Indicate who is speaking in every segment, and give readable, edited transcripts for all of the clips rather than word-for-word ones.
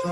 Speaker 1: Hi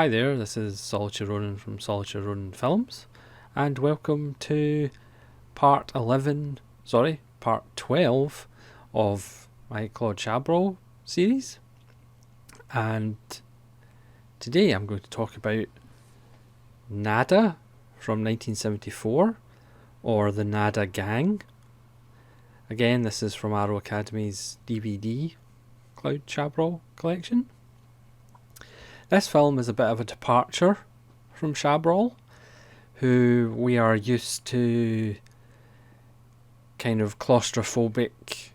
Speaker 1: there, this is Claude Chabrol from Claude Chabrol Films, and welcome to part 12 of my Claude Chabrol series. And today I'm going to talk about Nada from 1974, or the Nada Gang. Again, this is from Arrow Academy's DVD Claude Chabrol collection. This film is a bit of a departure from Chabrol, who we are used to kind of claustrophobic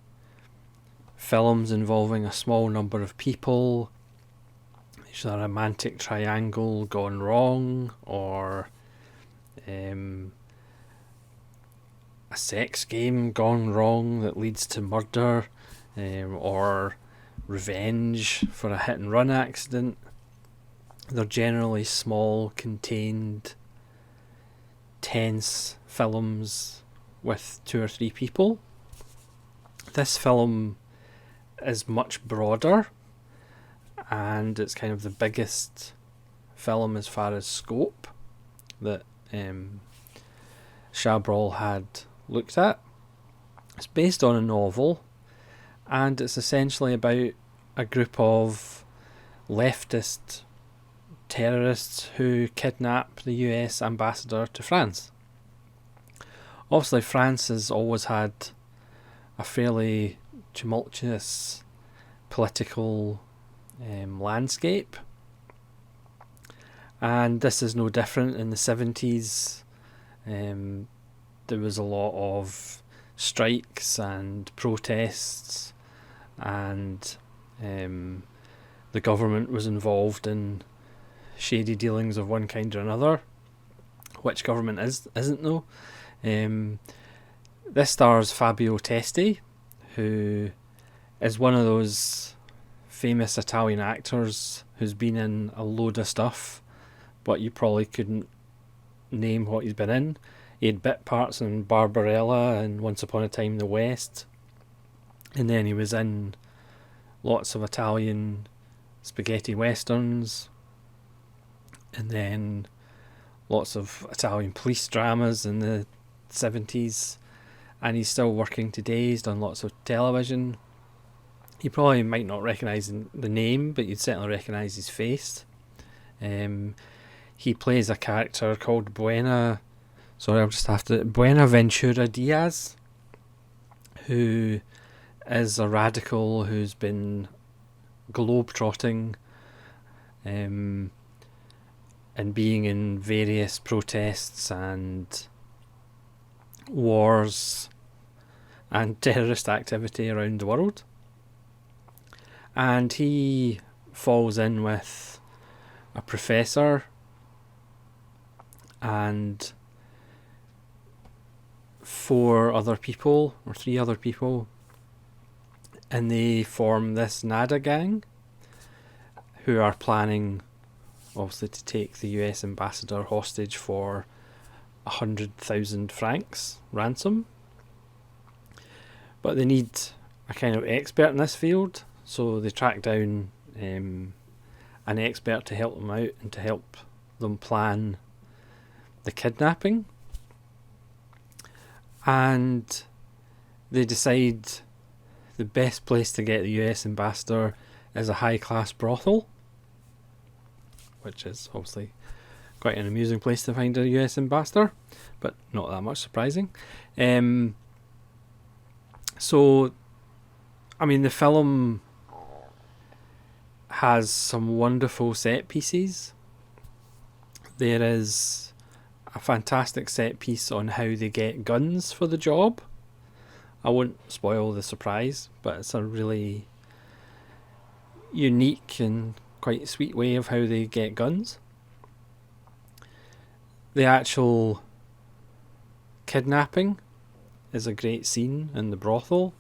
Speaker 1: films involving a small number of people. It's a romantic triangle gone wrong, or a sex game gone wrong that leads to murder, or revenge for a hit and run accident. They're generally small, contained, tense films with 2 or 3 people. This film is much broader, and it's kind of the biggest film as far as scope that Chabrol had looked at. It's based on a novel, and it's essentially about a group of leftist terrorists who kidnap the US ambassador to France. Obviously, France has always had a fairly tumultuous political landscape, and this is no different. In the 70s, there was a lot of strikes and protests, and the government was involved in shady dealings of one kind or another. Which government isn't though? This stars Fabio Testi, who is one of those famous Italian actors who's been in a load of stuff, but you probably couldn't name what he's been in. He had bit parts in Barbarella and Once Upon a Time in the West, and then he was in lots of Italian spaghetti westerns, and then lots of Italian police dramas in the 70s, and he's still working today. He's done lots of television. You probably might not recognise the name, but you'd certainly recognise his face. He plays a character called Buenaventura Diaz, who is a radical who's been globe-trotting and being in various protests and wars and terrorist activity around the world. And he falls in with a professor and 3 other people, and they form this Nada Gang, who are planning, obviously, to take the US ambassador hostage for 100,000 francs ransom. But they need a kind of expert in this field, so they track down an expert to help them out and to help them plan the kidnapping. And they decide the best place to get the US ambassador is a high-class brothel, which is obviously quite an amusing place to find a US ambassador, but not that much surprising. So, I mean, the film has some wonderful set pieces. There is a fantastic set piece on how they get guns for the job. I won't spoil the surprise, but it's a really unique and quite sweet way of how they get guns. The actual kidnapping is a great scene in the brothel.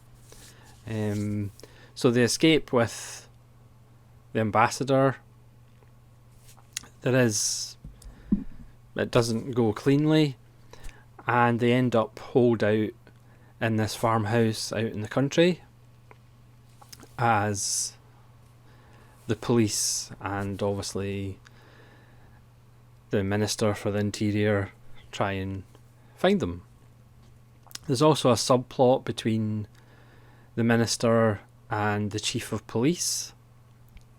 Speaker 1: So they escape with the ambassador. It doesn't go cleanly, and they end up holed out in this farmhouse out in the country as the police and obviously the Minister for the Interior try and find them. There's also a subplot between the Minister and the Chief of Police,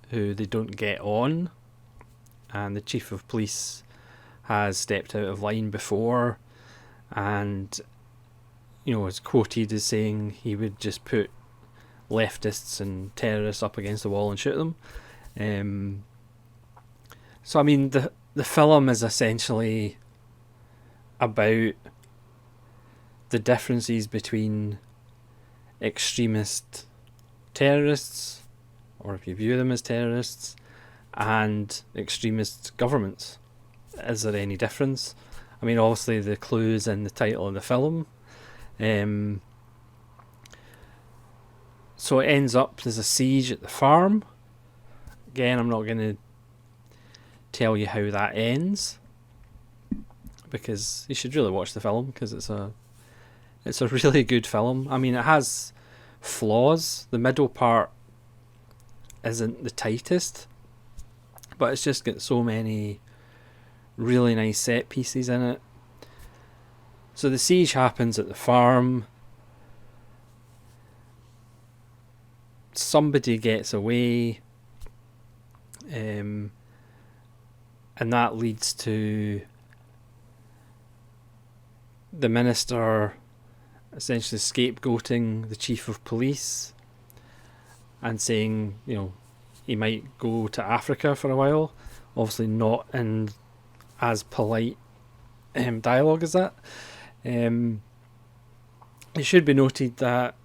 Speaker 1: who they don't get on, and the Chief of Police has stepped out of line before and, is quoted as saying he would just put leftists and terrorists up against the wall and shoot them. So I mean, the film is essentially about the differences between extremist terrorists, or if you view them as terrorists, and extremist governments. Is there any difference? I mean, obviously the clue's in the title of the film. So it ends up, there's a siege at the farm. Again, I'm not going to tell you how that ends, because you should really watch the film, because it's a really good film. I mean, it has flaws. The middle part isn't the tightest, but it's just got so many really nice set pieces in it. So the siege happens at the farm. Somebody gets away, and that leads to the Minister essentially scapegoating the Chief of Police and saying, he might go to Africa for a while. Obviously not in as polite dialogue as that. It should be noted that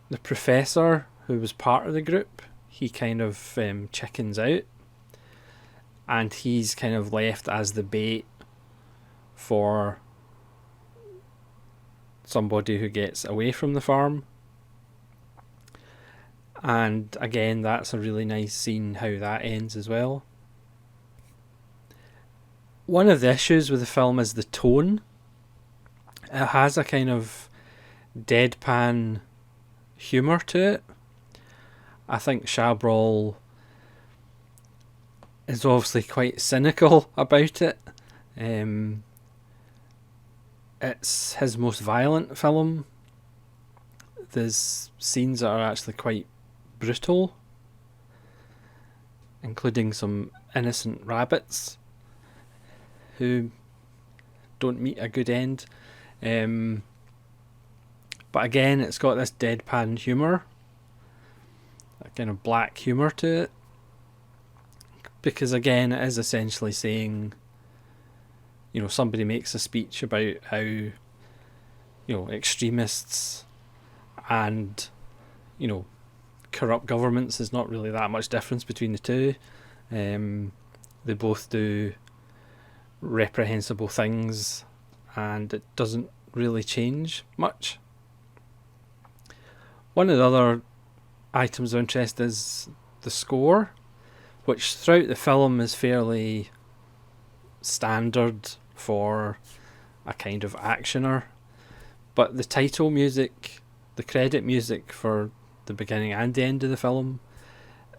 Speaker 1: the professor, who was part of the group, he kind of chickens out, and he's kind of left as the bait for somebody who gets away from the farm. And again, that's a really nice scene how that ends as well. One of the issues with the film is the tone. It has a kind of deadpan humour to it. I think Chabrol is obviously quite cynical about it. It's his most violent film. There's scenes that are actually quite brutal, including some innocent rabbits who don't meet a good end. But again, it's got this deadpan humour, a kind of black humour to it, because again, it is essentially saying, somebody makes a speech about how, extremists and, corrupt governments, is not really that much difference between the two. They both do reprehensible things, and it doesn't really change much. One of the other items of interest is the score, which throughout the film is fairly standard for a kind of actioner, but the title music, the credit music for the beginning and the end of the film,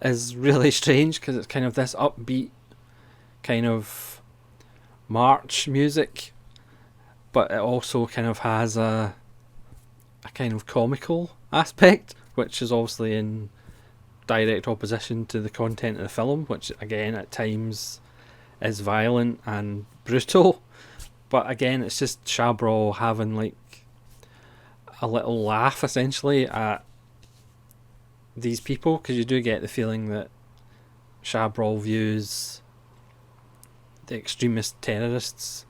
Speaker 1: is really strange, because it's kind of this upbeat kind of march music, but it also kind of has a kind of comical aspect, which is obviously in direct opposition to the content of the film, which again at times is violent and brutal. But again, it's just Chabrol having like a little laugh essentially at these people, because you do get the feeling that Chabrol views the extremist terrorists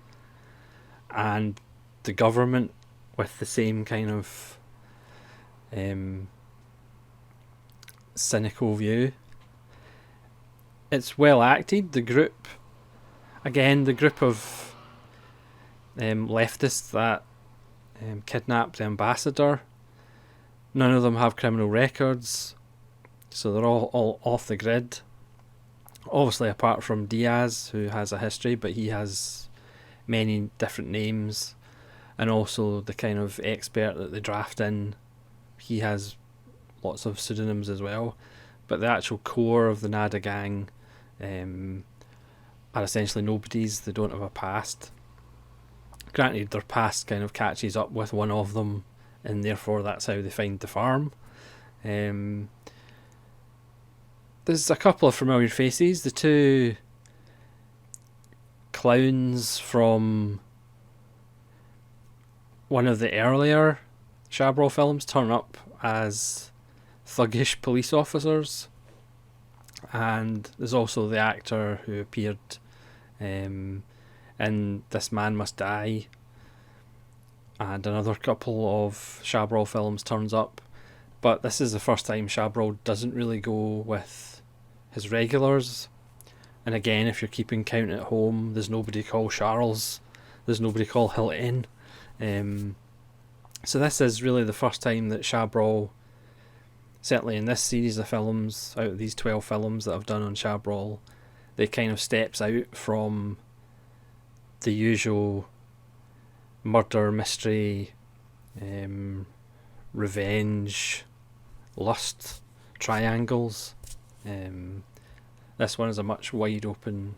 Speaker 1: and the government with the same kind of cynical view. It's well acted. The group of leftists that kidnapped the ambassador, None of them have criminal records, so they're all off the grid. Obviously, apart from Diaz, who has a history, but he has many different names, and also the kind of expert that they draft in, he has lots of pseudonyms as well. But the actual core of the Nada gang are essentially nobodies. They don't have a past. Granted, their past kind of catches up with one of them, and therefore that's how they find the farm. There's a couple of familiar faces. The two clowns from one of the earlier Chabrol films turn up as thuggish police officers, and there's also the actor who appeared in This Man Must Die, and another couple of Chabrol films turns up. But this is the first time Chabrol doesn't really go with his regulars. And again, if you're keeping count at home, there's nobody called Charles, there's nobody called Hilton. So this is really the first time that Chabrol, certainly in this series of films, out of these 12 films that I've done on Chabrol, they kind of steps out from the usual murder, mystery, revenge, lust triangles. This one is a much wide open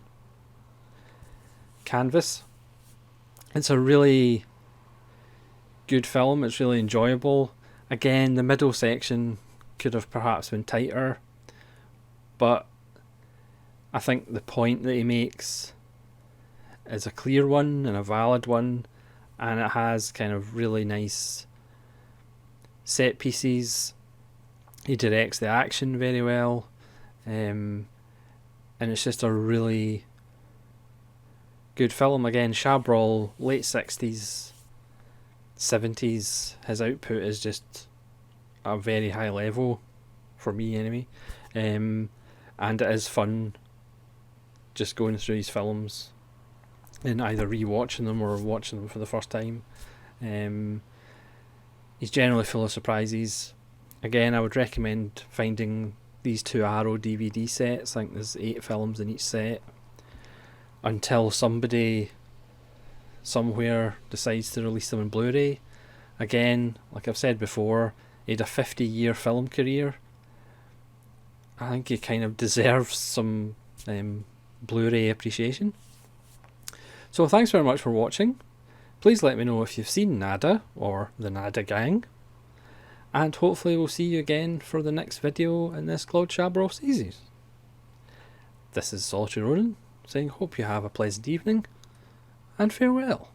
Speaker 1: canvas. It's a really good film. It's really enjoyable. Again, the middle section could have perhaps been tighter, but I think the point that he makes is a clear one and a valid one, and it has kind of really nice set pieces. He directs the action very well, and it's just a really good film. Again, Chabrol, late 60s, 70s, his output is just a very high level, for me anyway, and it is fun just going through his films and either re-watching them or watching them for the first time. He's generally full of surprises. Again, I would recommend finding these two Arrow DVD sets. I think there's 8 films in each set, until somebody somewhere decides to release them in Blu-ray. Again, like I've said before, he had a 50-year film career. I think he kind of deserves some Blu-ray appreciation. So thanks very much for watching. Please let me know if you've seen Nada or the Nada Gang, and hopefully we'll see you again for the next video in this Claude Chabrol series. This is Solitary Ronin saying hope you have a pleasant evening, and farewell.